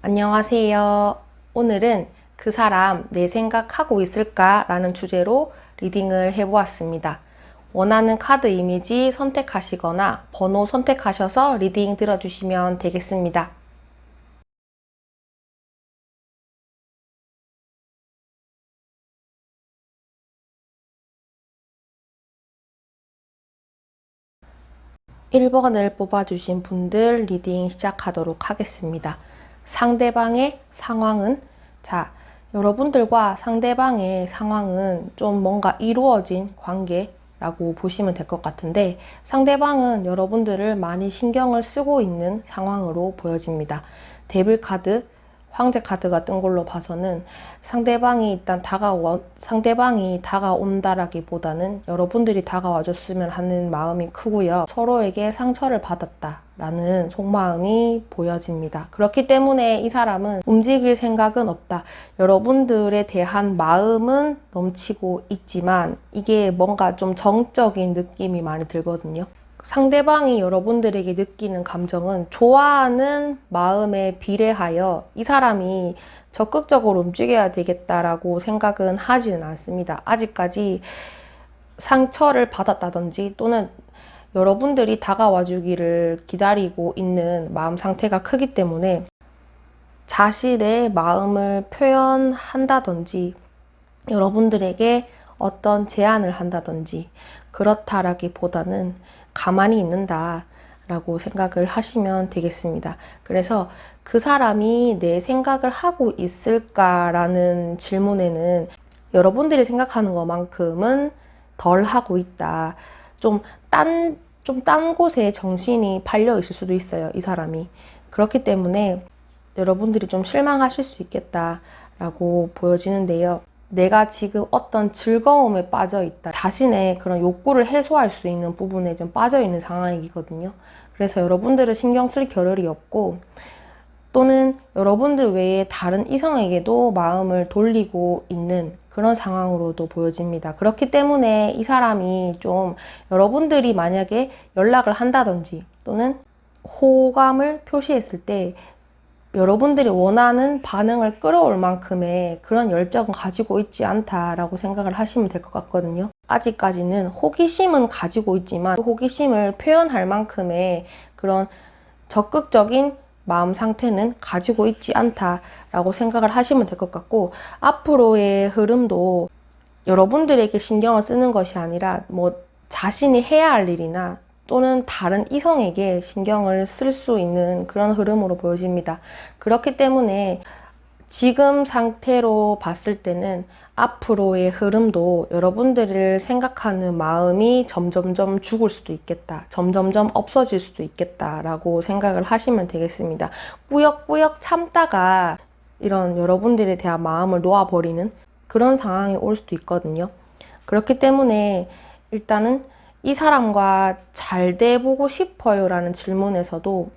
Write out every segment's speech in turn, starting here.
안녕하세요. 오늘은 그 사람 내 생각하고 있을까? 라는 주제로 리딩을 해보았습니다. 원하는 카드 이미지 선택하시거나 번호 선택하셔서 리딩 들어주시면 되겠습니다. (1번을) 뽑아주신 분들 리딩 시작하도록 하겠습니다. 상대방의 상황은, 여러분들과 상대방의 상황은 좀 뭔가 이루어진 관계라고 보시면 될 것 같은데, 상대방은 여러분들을 많이 신경을 쓰고 있는 상황으로 보여집니다. 데빌 카드, 황제 카드가 뜬 걸로 봐서는 상대방이 다가온다라기보다는 여러분들이 다가와줬으면 하는 마음이 크고요. 서로에게 상처를 받았다라는 속마음이 보여집니다. 그렇기 때문에 이 사람은 움직일 생각은 없다. 여러분들에 대한 마음은 넘치고 있지만 이게 뭔가 좀 정적인 느낌이 많이 들거든요. 상대방이 여러분들에게 느끼는 감정은 좋아하는 마음에 비례하여 이 사람이 적극적으로 움직여야 되겠다라고 생각은 하지는 않습니다. 아직까지 상처를 받았다든지 또는 여러분들이 다가와 주기를 기다리고 있는 마음 상태가 크기 때문에 자신의 마음을 표현한다든지 여러분들에게 어떤 제안을 한다든지 그렇다라기보다는 가만히 있는다 라고 생각을 하시면 되겠습니다. 그래서 그 사람이 내 생각을 하고 있을까라는 질문에는 여러분들이 생각하는 것만큼은 덜 하고 있다. 좀 딴 곳에 정신이 팔려 있을 수도 있어요, 이 사람이. 그렇기 때문에 여러분들이 좀 실망하실 수 있겠다라고 보여지는데요. 내가 지금 어떤 즐거움에 빠져 있다. 자신의 그런 욕구를 해소할 수 있는 부분에 좀 빠져 있는 상황이거든요. 그래서 여러분들을 신경 쓸 겨를이 없고 또는 여러분들 외에 다른 이성에게도 마음을 돌리고 있는 그런 상황으로도 보여집니다. 그렇기 때문에 이 사람이 좀 여러분들이 만약에 연락을 한다든지 또는 호감을 표시했을 때 여러분들이 원하는 반응을 끌어올 만큼의 그런 열정은 가지고 있지 않다라고 생각을 하시면 될 것 같거든요. 아직까지는 호기심은 가지고 있지만 호기심을 표현할 만큼의 그런 적극적인 마음 상태는 가지고 있지 않다라고 생각을 하시면 될 것 같고, 앞으로의 흐름도 여러분들에게 신경을 쓰는 것이 아니라 자신이 해야 할 일이나 또는 다른 이성에게 신경을 쓸 수 있는 그런 흐름으로 보여집니다. 그렇기 때문에 지금 상태로 봤을 때는 앞으로의 흐름도 여러분들을 생각하는 마음이 점점점 죽을 수도 있겠다. 점점점 없어질 수도 있겠다라고 생각을 하시면 되겠습니다. 꾸역꾸역 참다가 이런 여러분들에 대한 마음을 놓아버리는 그런 상황이 올 수도 있거든요. 그렇기 때문에 일단은 이 사람과 잘 돼보고 싶어요 라는 질문에서도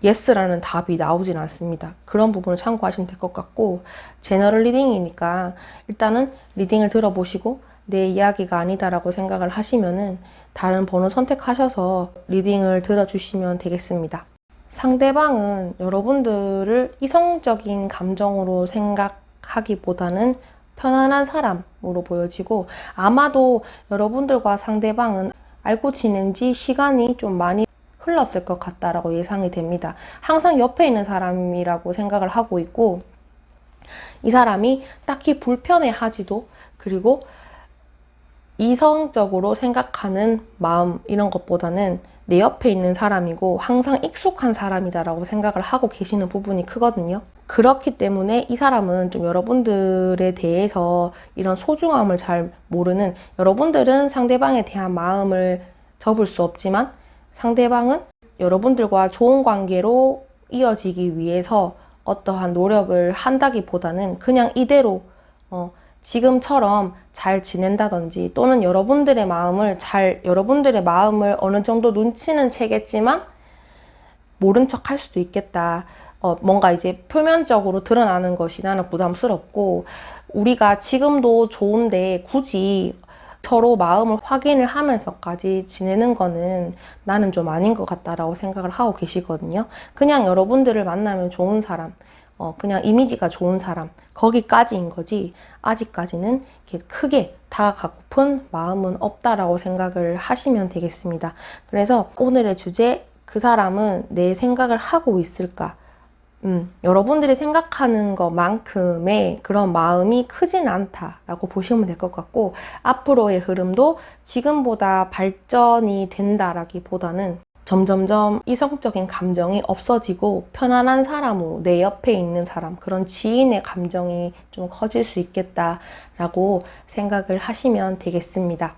예스라는 답이 나오진 않습니다. 그런 부분을 참고하시면 될 것 같고, 제너럴 리딩이니까 일단은 리딩을 들어보시고 내 이야기가 아니다라고 생각을 하시면은 다른 번호 선택하셔서 리딩을 들어주시면 되겠습니다. 상대방은 여러분들을 이성적인 감정으로 생각하기보다는 편안한 사람으로 보여지고, 아마도 여러분들과 상대방은 알고 지낸 지 시간이 좀 많이 흘렀을 것 같다라고 예상이 됩니다. 항상 옆에 있는 사람이라고 생각을 하고 있고, 이 사람이 딱히 불편해하지도, 그리고 이성적으로 생각하는 마음 이런 것보다는 내 옆에 있는 사람이고 항상 익숙한 사람이다라고 생각을 하고 계시는 부분이 크거든요. 그렇기 때문에 이 사람은 좀 여러분들에 대해서 이런 소중함을 잘 모르는, 여러분들은 상대방에 대한 마음을 접을 수 없지만 상대방은 여러분들과 좋은 관계로 이어지기 위해서 어떠한 노력을 한다기보다는 그냥 이대로 지금처럼 잘 지낸다든지 또는 여러분들의 마음을 어느 정도 눈치는 채겠지만 모른 척 할 수도 있겠다. 뭔가 이제 표면적으로 드러나는 것이 나는 부담스럽고, 우리가 지금도 좋은데 굳이 서로 마음을 확인을 하면서까지 지내는 거는 나는 좀 아닌 것 같다라고 생각을 하고 계시거든요. 그냥 여러분들을 만나면 좋은 사람, 그냥 이미지가 좋은 사람, 거기까지인 거지 아직까지는 이렇게 크게 다가가고픈 마음은 없다라고 생각을 하시면 되겠습니다. 그래서 오늘의 주제, 그 사람은 내 생각을 하고 있을까? 여러분들이 생각하는 것만큼의 그런 마음이 크진 않다라고 보시면 될 것 같고, 앞으로의 흐름도 지금보다 발전이 된다라기보다는 점점점 이성적인 감정이 없어지고 편안한 사람으로 내 옆에 있는 사람, 그런 지인의 감정이 좀 커질 수 있겠다라고 생각을 하시면 되겠습니다.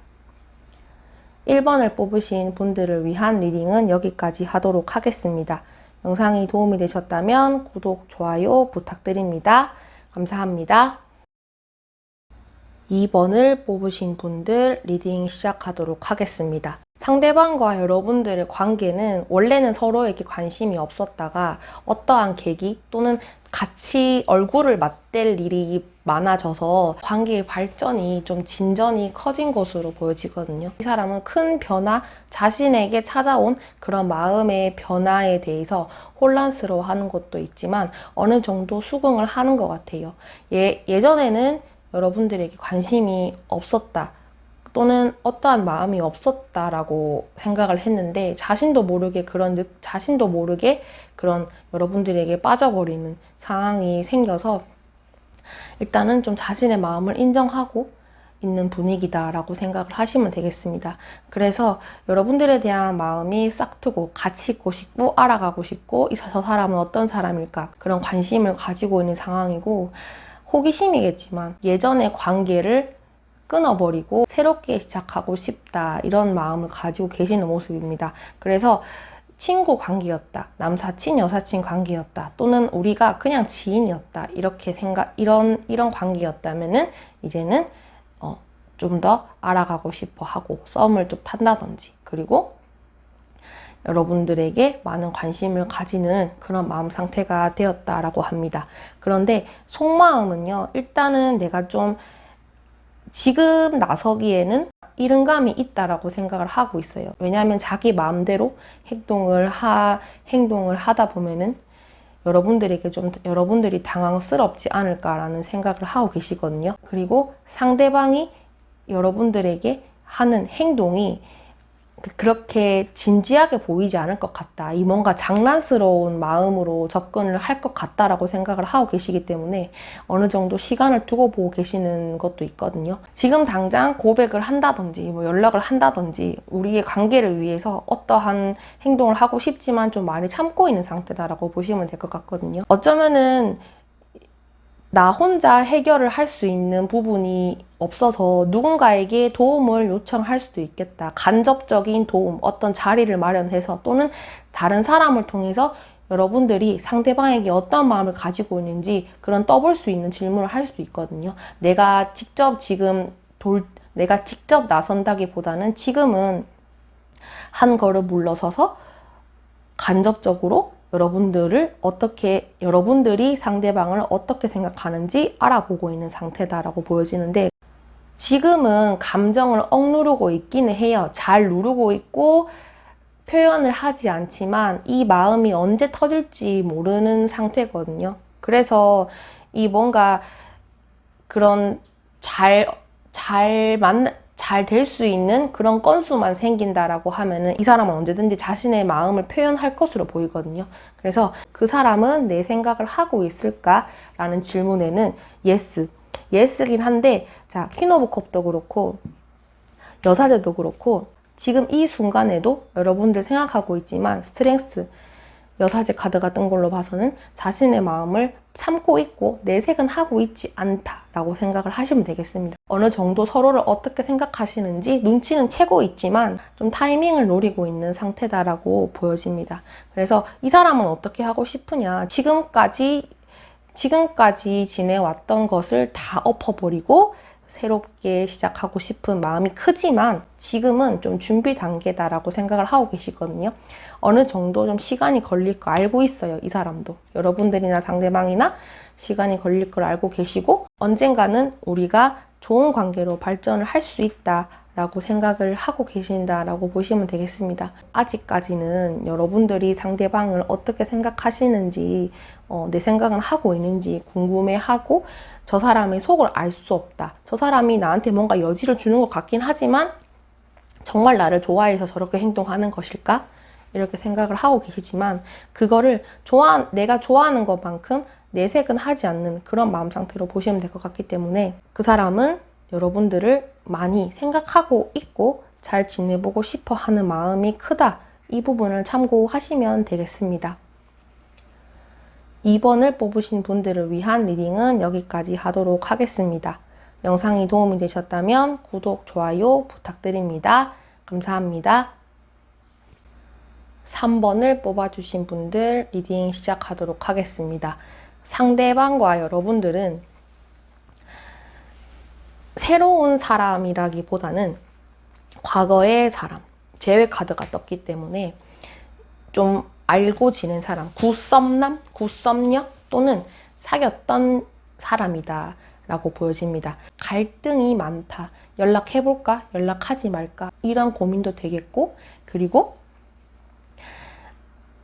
1번을 뽑으신 분들을 위한 리딩은 여기까지 하도록 하겠습니다. 영상이 도움이 되셨다면 구독, 좋아요 부탁드립니다. 감사합니다. 2번을 뽑으신 분들 리딩 시작하도록 하겠습니다. 상대방과 여러분들의 관계는 원래는 서로에게 관심이 없었다가 어떠한 계기 또는 같이 얼굴을 맞댈 일이 많아져서 관계의 발전이 좀 진전이 커진 것으로 보여지거든요. 이 사람은 큰 변화, 자신에게 찾아온 그런 마음의 변화에 대해서 혼란스러워하는 것도 있지만 어느 정도 수긍을 하는 것 같아요. 예전에는 여러분들에게 관심이 없었다 또는 어떠한 마음이 없었다라고 생각을 했는데 자신도 모르게 그런 여러분들에게 빠져버리는 상황이 생겨서 일단은 좀 자신의 마음을 인정하고 있는 분위기다라고 생각을 하시면 되겠습니다. 그래서 여러분들에 대한 마음이 싹트고 같이 있고 싶고 알아가고 싶고 저 사람은 어떤 사람일까 그런 관심을 가지고 있는 상황이고, 호기심이겠지만 예전의 관계를 끊어버리고 새롭게 시작하고 싶다 이런 마음을 가지고 계시는 모습입니다. 그래서 친구 관계였다, 남사친, 여사친 관계였다, 또는 우리가 그냥 지인이었다 이런 관계였다면은 이제는 좀 더 알아가고 싶어 하고 썸을 좀 탄다든지, 그리고 여러분들에게 많은 관심을 가지는 그런 마음 상태가 되었다라고 합니다. 그런데 속마음은요, 일단은 내가 좀 지금 나서기에는 이른감이 있다라고 생각을 하고 있어요. 왜냐하면 자기 마음대로 행동을 하다 보면은 여러분들이 당황스럽지 않을까라는 생각을 하고 계시거든요. 그리고 상대방이 여러분들에게 하는 행동이 그렇게 진지하게 보이지 않을 것 같다. 이 뭔가 장난스러운 마음으로 접근을 할 것 같다라고 생각을 하고 계시기 때문에 어느 정도 시간을 두고 보고 계시는 것도 있거든요. 지금 당장 고백을 한다든지 뭐 연락을 한다든지 우리의 관계를 위해서 어떠한 행동을 하고 싶지만 좀 많이 참고 있는 상태다라고 보시면 될 것 같거든요. 어쩌면은 나 혼자 해결을 할 수 있는 부분이 없어서 누군가에게 도움을 요청할 수도 있겠다. 간접적인 도움, 어떤 자리를 마련해서 또는 다른 사람을 통해서 여러분들이 상대방에게 어떤 마음을 가지고 있는지 그런 떠볼 수 있는 질문을 할 수도 있거든요. 내가 직접 나선다기보다는 지금은 한 걸음 물러서서 간접적으로 여러분들이 상대방을 어떻게 생각하는지 알아보고 있는 상태다라고 보여지는데, 지금은 감정을 억누르고 있기는 해요. 잘 누르고 있고 표현을 하지 않지만 이 마음이 언제 터질지 모르는 상태거든요. 그래서 이 뭔가 그런 잘 될 수 있는 그런 건수만 생긴다라고 하면은 이 사람은 언제든지 자신의 마음을 표현할 것으로 보이거든요. 그래서 그 사람은 내 생각을 하고 있을까라는 질문에는 예스긴 한데, 자, 퀸 오브 컵도 그렇고 여사제도 그렇고 지금 이 순간에도 여러분들 생각하고 있지만 스트렝스 여사제 카드가 뜬 걸로 봐서는 자신의 마음을 참고 있고 내색은 하고 있지 않다라고 생각을 하시면 되겠습니다. 어느 정도 서로를 어떻게 생각하시는지 눈치는 채고 있지만 좀 타이밍을 노리고 있는 상태다라고 보여집니다. 그래서 이 사람은 어떻게 하고 싶으냐, 지금까지 지내왔던 것을 다 엎어버리고 새롭게 시작하고 싶은 마음이 크지만 지금은 좀 준비 단계다라고 생각을 하고 계시거든요. 어느 정도 좀 시간이 걸릴 거 알고 있어요. 이 사람도. 여러분들이나 상대방이나 시간이 걸릴 걸 알고 계시고 언젠가는 우리가 좋은 관계로 발전을 할 수 있다라고 생각을 하고 계신다라고 보시면 되겠습니다. 아직까지는 여러분들이 상대방을 어떻게 생각하시는지, 내 생각을 하고 있는지 궁금해하고, 저 사람의 속을 알 수 없다. 저 사람이 나한테 뭔가 여지를 주는 것 같긴 하지만 정말 나를 좋아해서 저렇게 행동하는 것일까? 이렇게 생각을 하고 계시지만, 그거를 내가 좋아하는 것만큼 내색은 하지 않는 그런 마음 상태로 보시면 될 것 같기 때문에, 그 사람은 여러분들을 많이 생각하고 있고 잘 지내보고 싶어 하는 마음이 크다. 이 부분을 참고하시면 되겠습니다. 2번을 뽑으신 분들을 위한 리딩은 여기까지 하도록 하겠습니다. 영상이 도움이 되셨다면 구독, 좋아요 부탁드립니다. 감사합니다. 3번을 뽑아주신 분들 리딩 시작하도록 하겠습니다. 상대방과 여러분들은 새로운 사람이라기보다는 과거의 사람, 제외 카드가 떴기 때문에 좀 알고 지낸 사람, 굿썸남, 굿썸녀 또는 사귀었던 사람이다 라고 보여집니다. 갈등이 많다. 연락해볼까? 연락하지 말까? 이런 고민도 되겠고, 그리고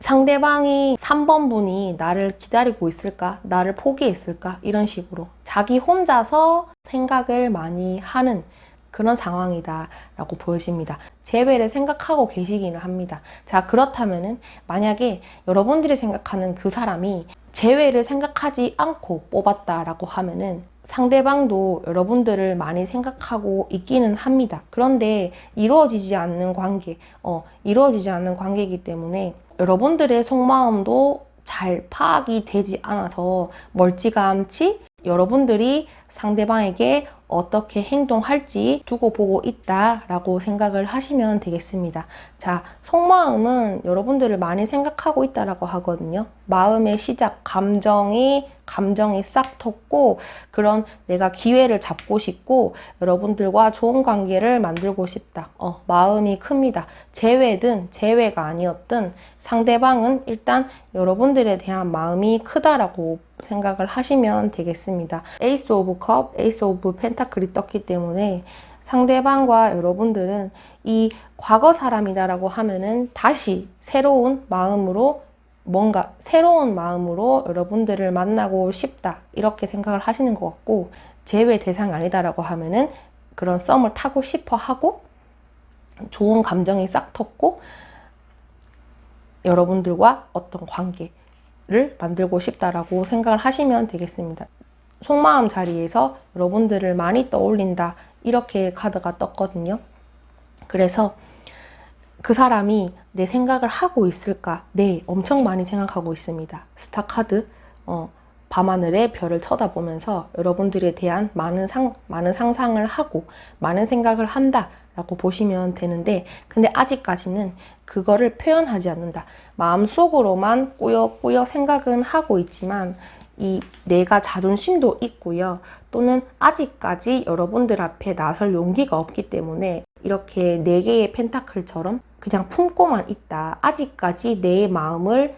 상대방이 3번 분이 나를 기다리고 있을까? 나를 포기했을까? 이런 식으로 자기 혼자서 생각을 많이 하는 그런 상황이다 라고 보여집니다. 재회를 생각하고 계시기는 합니다. 자, 그렇다면은 만약에 여러분들이 생각하는 그 사람이 재회를 생각하지 않고 뽑았다라고 하면은 상대방도 여러분들을 많이 생각하고 있기는 합니다. 그런데 이루어지지 않는 관계이기 때문에 여러분들의 속마음도 잘 파악이 되지 않아서 멀찌감치 여러분들이 상대방에게 어떻게 행동할지 두고 보고 있다라고 생각을 하시면 되겠습니다. 자, 속마음은 여러분들을 많이 생각하고 있다라고 하거든요. 마음의 시작, 감정이 싹 텄고, 그런 내가 기회를 잡고 싶고 여러분들과 좋은 관계를 만들고 싶다. 마음이 큽니다. 재회든 재회가 아니었든 상대방은 일단 여러분들에 대한 마음이 크다라고 생각을 하시면 되겠습니다. 에이스 오브 컵, 에이스 오브 펜타클이 떴기 때문에 상대방과 여러분들은 이 과거 사람이다라고 하면은 다시 새로운 마음으로 여러분들을 만나고 싶다 이렇게 생각을 하시는 것 같고, 재회 대상이 아니다라고 하면은 그런 썸을 타고 싶어 하고 좋은 감정이 싹 텄고 여러분들과 어떤 관계를 만들고 싶다라고 생각을 하시면 되겠습니다. 속마음 자리에서 여러분들을 많이 떠올린다 이렇게 카드가 떴거든요. 그래서 그 사람이 내 생각을 하고 있을까? 네, 엄청 많이 생각하고 있습니다. 스타 카드, 밤하늘의 별을 쳐다보면서 여러분들에 대한 많은 상상을 하고 많은 생각을 한다 라고 보시면 되는데, 근데 아직까지는 그거를 표현하지 않는다. 마음속으로만 꾸역꾸역 생각은 하고 있지만 내가 자존심도 있고요. 또는 아직까지 여러분들 앞에 나설 용기가 없기 때문에 이렇게 4개의 펜타클처럼 그냥 품고만 있다. 아직까지 내 마음을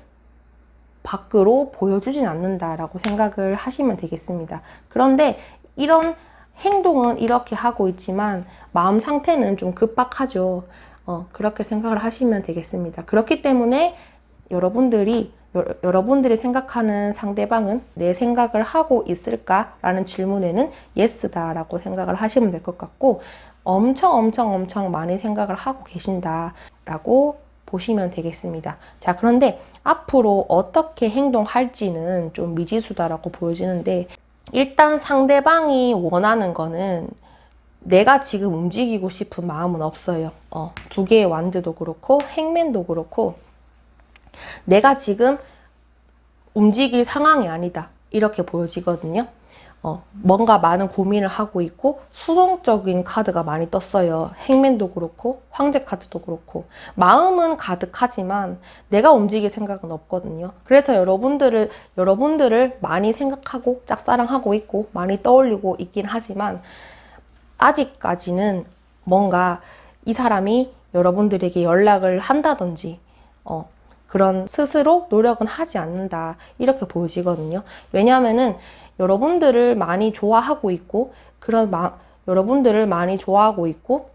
밖으로 보여주진 않는다라고 생각을 하시면 되겠습니다. 그런데 이런 행동은 이렇게 하고 있지만 마음 상태는 좀 급박하죠. 그렇게 생각을 하시면 되겠습니다. 그렇기 때문에 여러분들이 생각하는 상대방은 내 생각을 하고 있을까라는 질문에는 예스다라고 생각을 하시면 될 것 같고, 엄청 많이 생각을 하고 계신다라고 보시면 되겠습니다. 자, 그런데 앞으로 어떻게 행동할지는 좀 미지수다라고 보여지는데, 일단 상대방이 원하는 거는 내가 지금 움직이고 싶은 마음은 없어요. 2개의 완드도 그렇고 행맨도 그렇고 내가 지금 움직일 상황이 아니다 이렇게 보여지거든요. 뭔가 많은 고민을 하고 있고 수동적인 카드가 많이 떴어요. 행맨도 그렇고 황제 카드도 그렇고 마음은 가득하지만 내가 움직일 생각은 없거든요. 그래서 여러분들을 많이 생각하고 짝사랑하고 있고 많이 떠올리고 있긴 하지만 아직까지는 뭔가 이 사람이 여러분들에게 연락을 한다든지 그런 스스로 노력은 하지 않는다 이렇게 보여지거든요. 왜냐하면은 여러분들을 많이 좋아하고 있고 여러분들을 많이 좋아하고 있고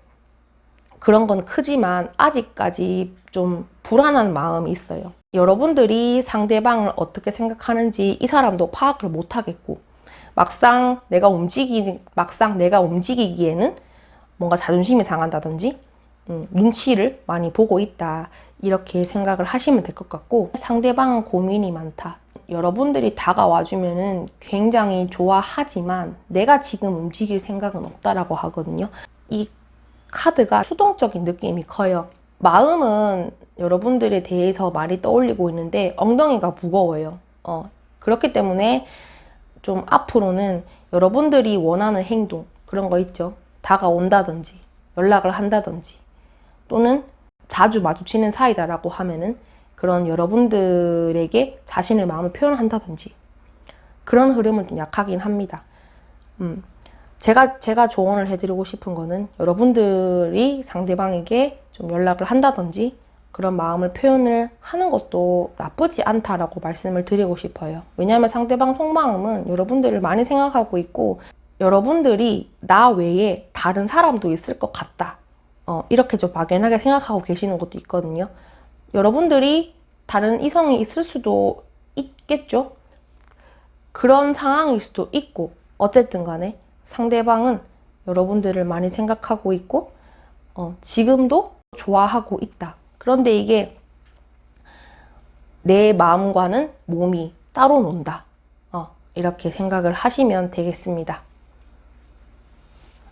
그런 건 크지만 아직까지 좀 불안한 마음이 있어요. 여러분들이 상대방을 어떻게 생각하는지 이 사람도 파악을 못 하겠고 막상 내가 움직이기에는 뭔가 자존심이 상한다든지 눈치를 많이 보고 있다 이렇게 생각을 하시면 될 것 같고 상대방은 고민이 많다. 여러분들이 다가와주면은 굉장히 좋아하지만 내가 지금 움직일 생각은 없다라고 하거든요. 이 카드가 수동적인 느낌이 커요. 마음은 여러분들에 대해서 많이 떠올리고 있는데 엉덩이가 무거워요. 그렇기 때문에 좀 앞으로는 여러분들이 원하는 행동 그런 거 있죠. 다가온다든지 연락을 한다든지 또는 자주 마주치는 사이다라고 하면은 그런 여러분들에게 자신의 마음을 표현한다든지 그런 흐름은 좀 약하긴 합니다. 제가 조언을 해드리고 싶은 거는 여러분들이 상대방에게 좀 연락을 한다든지 그런 마음을 표현을 하는 것도 나쁘지 않다라고 말씀을 드리고 싶어요. 왜냐하면 상대방 속마음은 여러분들을 많이 생각하고 있고 여러분들이 나 외에 다른 사람도 있을 것 같다. 이렇게 좀 막연하게 생각하고 계시는 것도 있거든요. 여러분들이 다른 이성이 있을 수도 있겠죠. 그런 상황일 수도 있고 어쨌든 간에 상대방은 여러분들을 많이 생각하고 있고 지금도 좋아하고 있다. 그런데 이게 내 마음과는 몸이 따로 논다. 이렇게 생각을 하시면 되겠습니다.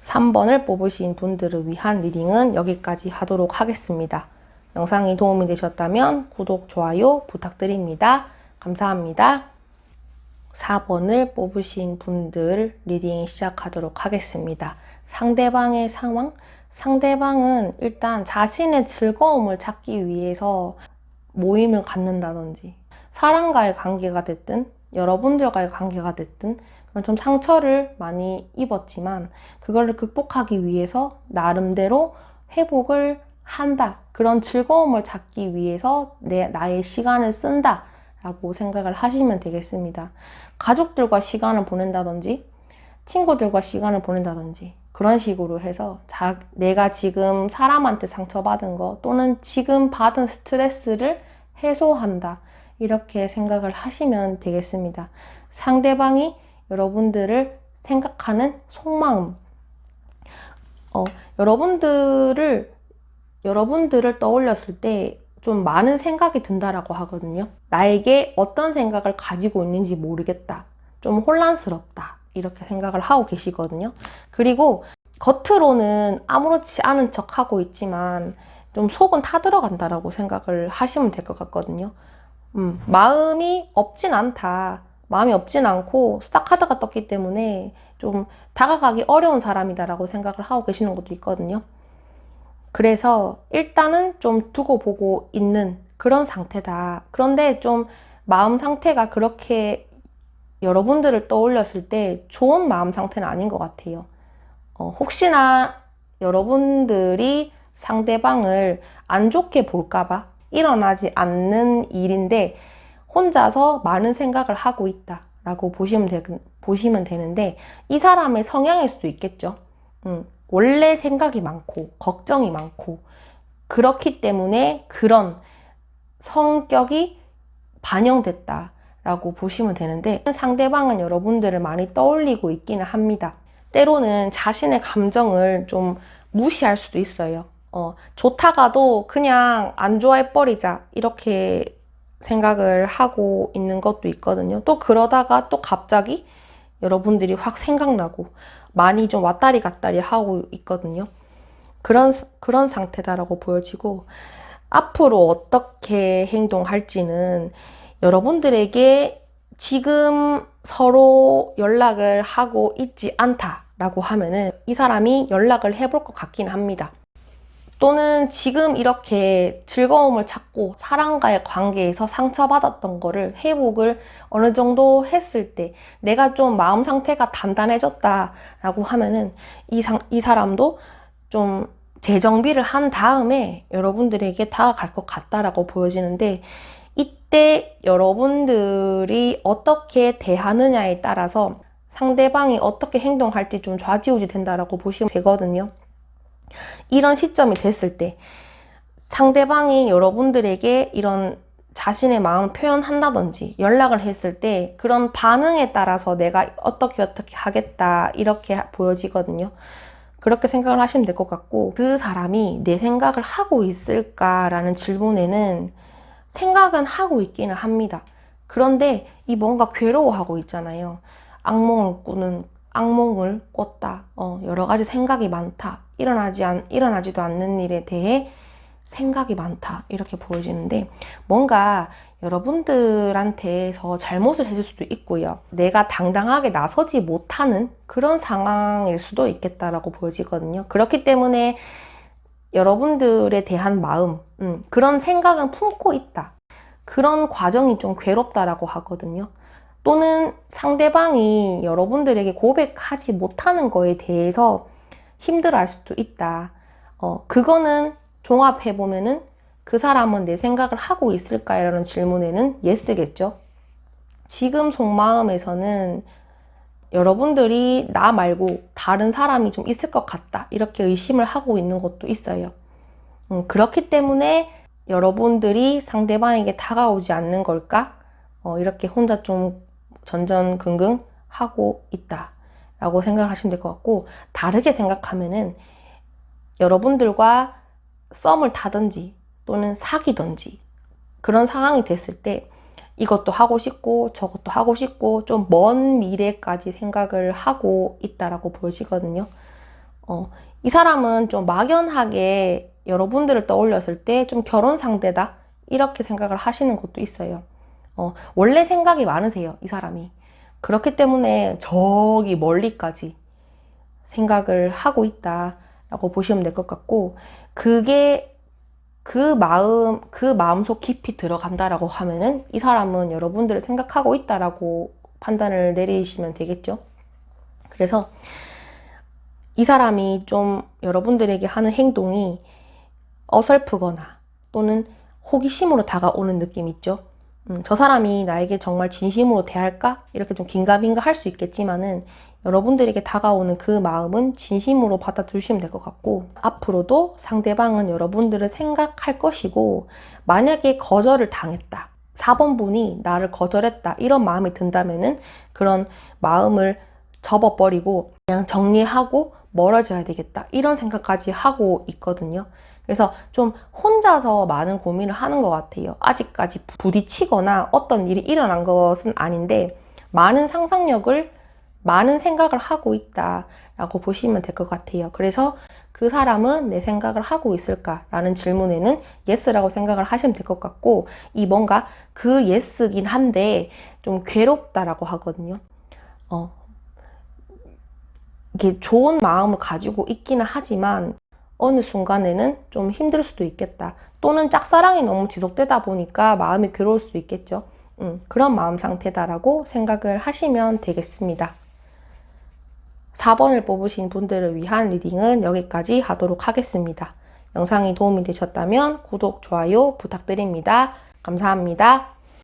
3번을 뽑으신 분들을 위한 리딩은 여기까지 하도록 하겠습니다. 영상이 도움이 되셨다면 구독, 좋아요 부탁드립니다. 감사합니다. 4번을 뽑으신 분들 리딩 시작하도록 하겠습니다. 상대방의 상황? 상대방은 일단 자신의 즐거움을 찾기 위해서 모임을 갖는다든지 사람과의 관계가 됐든 여러분들과의 관계가 됐든 좀 상처를 많이 입었지만 그걸 극복하기 위해서 나름대로 회복을 한다. 그런 즐거움을 찾기 위해서 나의 시간을 쓴다. 라고 생각을 하시면 되겠습니다. 가족들과 시간을 보낸다든지 친구들과 시간을 보낸다든지 그런 식으로 해서 내가 지금 사람한테 상처받은 거 또는 지금 받은 스트레스를 해소한다. 이렇게 생각을 하시면 되겠습니다. 상대방이 여러분들을 생각하는 속마음 여러분들을 떠올렸을 때 좀 많은 생각이 든다라고 하거든요. 나에게 어떤 생각을 가지고 있는지 모르겠다. 좀 혼란스럽다. 이렇게 생각을 하고 계시거든요. 그리고 겉으로는 아무렇지 않은 척 하고 있지만 좀 속은 타들어간다라고 생각을 하시면 될 것 같거든요. 마음이 없진 않다. 마음이 없진 않고 스타카드가 떴기 때문에 좀 다가가기 어려운 사람이다라고 생각을 하고 계시는 것도 있거든요. 그래서 일단은 좀 두고 보고 있는 그런 상태다. 그런데 좀 마음 상태가 그렇게 여러분들을 떠올렸을 때 좋은 마음 상태는 아닌 것 같아요. 혹시나 여러분들이 상대방을 안 좋게 볼까봐 일어나지 않는 일인데 혼자서 많은 생각을 하고 있다라고 보시면 되는데 이 사람의 성향일 수도 있겠죠. 원래 생각이 많고 걱정이 많고 그렇기 때문에 그런 성격이 반영됐다라고 보시면 되는데 상대방은 여러분들을 많이 떠올리고 있기는 합니다. 때로는 자신의 감정을 좀 무시할 수도 있어요. 좋다가도 그냥 안 좋아해버리자 이렇게 생각을 하고 있는 것도 있거든요. 또 그러다가 또 갑자기 여러분들이 확 생각나고 많이 좀 왔다리 갔다리 하고 있거든요. 그런 상태다라고 보여지고 앞으로 어떻게 행동할지는 여러분들에게 지금 서로 연락을 하고 있지 않다라고 하면은 이 사람이 연락을 해볼 것 같긴 합니다. 또는 지금 이렇게 즐거움을 찾고 사람과의 관계에서 상처받았던 거를 회복을 어느 정도 했을 때 내가 좀 마음 상태가 단단해졌다라고 하면은 이 사람도 좀 재정비를 한 다음에 여러분들에게 다가갈 것 같다라고 보여지는데 이때 여러분들이 어떻게 대하느냐에 따라서 상대방이 어떻게 행동할지 좀 좌지우지 된다라고 보시면 되거든요. 이런 시점이 됐을 때 상대방이 여러분들에게 이런 자신의 마음을 표현한다든지 연락을 했을 때 그런 반응에 따라서 내가 어떻게 하겠다 이렇게 보여지거든요. 그렇게 생각을 하시면 될 것 같고, 그 사람이 내 생각을 하고 있을까라는 질문에는 생각은 하고 있기는 합니다. 그런데 이 뭔가 괴로워하고 있잖아요. 악몽을 꿨다. 여러 가지 생각이 많다. 일어나지도 않는 일에 대해 생각이 많다. 이렇게 보여지는데 뭔가 여러분들한테서 잘못을 해줄 수도 있고요. 내가 당당하게 나서지 못하는 그런 상황일 수도 있겠다라고 보여지거든요. 그렇기 때문에 여러분들에 대한 마음, 그런 생각은 품고 있다. 그런 과정이 좀 괴롭다라고 하거든요. 또는 상대방이 여러분들에게 고백하지 못하는 거에 대해서 힘들어할 수도 있다. 그거는 종합해보면은 그 사람은 내 생각을 하고 있을까? 라는 질문에는 예스겠죠. 지금 속마음에서는 여러분들이 나 말고 다른 사람이 좀 있을 것 같다. 이렇게 의심을 하고 있는 것도 있어요. 그렇기 때문에 여러분들이 상대방에게 다가오지 않는 걸까? 이렇게 혼자 좀 전전긍긍 하고 있다. 라고 생각하시면 될 것 같고, 다르게 생각하면은 여러분들과 썸을 타든지 또는 사귀든지 그런 상황이 됐을 때 이것도 하고 싶고 저것도 하고 싶고 좀 먼 미래까지 생각을 하고 있다라고 보여지거든요. 이 사람은 좀 막연하게 여러분들을 떠올렸을 때 좀 결혼 상대다 이렇게 생각을 하시는 것도 있어요. 원래 생각이 많으세요, 이 사람이. 그렇기 때문에 저기 멀리까지 생각을 하고 있다라고 보시면 될 것 같고, 그게 그 마음속 깊이 들어간다라고 하면은 이 사람은 여러분들을 생각하고 있다라고 판단을 내리시면 되겠죠. 그래서 이 사람이 좀 여러분들에게 하는 행동이 어설프거나 또는 호기심으로 다가오는 느낌 있죠. 저 사람이 나에게 정말 진심으로 대할까? 이렇게 좀 긴가민가 할 수 있겠지만은 여러분들에게 다가오는 그 마음은 진심으로 받아주시면 될 것 같고, 앞으로도 상대방은 여러분들을 생각할 것이고, 만약에 거절을 당했다, 4번 분이 나를 거절했다 이런 마음이 든다면은 그런 마음을 접어버리고 그냥 정리하고 멀어져야 되겠다 이런 생각까지 하고 있거든요. 그래서 좀 혼자서 많은 고민을 하는 것 같아요. 아직까지 부딪히거나 어떤 일이 일어난 것은 아닌데 많은 상상력을, 많은 생각을 하고 있다라고 보시면 될 것 같아요. 그래서 그 사람은 내 생각을 하고 있을까라는 질문에는 예스라고 생각을 하시면 될 것 같고, 이 뭔가 그 예스긴 한데 좀 괴롭다라고 하거든요. 이게 좋은 마음을 가지고 있기는 하지만 어느 순간에는 좀 힘들 수도 있겠다. 또는 짝사랑이 너무 지속되다 보니까 마음이 괴로울 수도 있겠죠. 그런 마음 상태다라고 생각을 하시면 되겠습니다. 4번을 뽑으신 분들을 위한 리딩은 여기까지 하도록 하겠습니다. 영상이 도움이 되셨다면 구독, 좋아요 부탁드립니다. 감사합니다.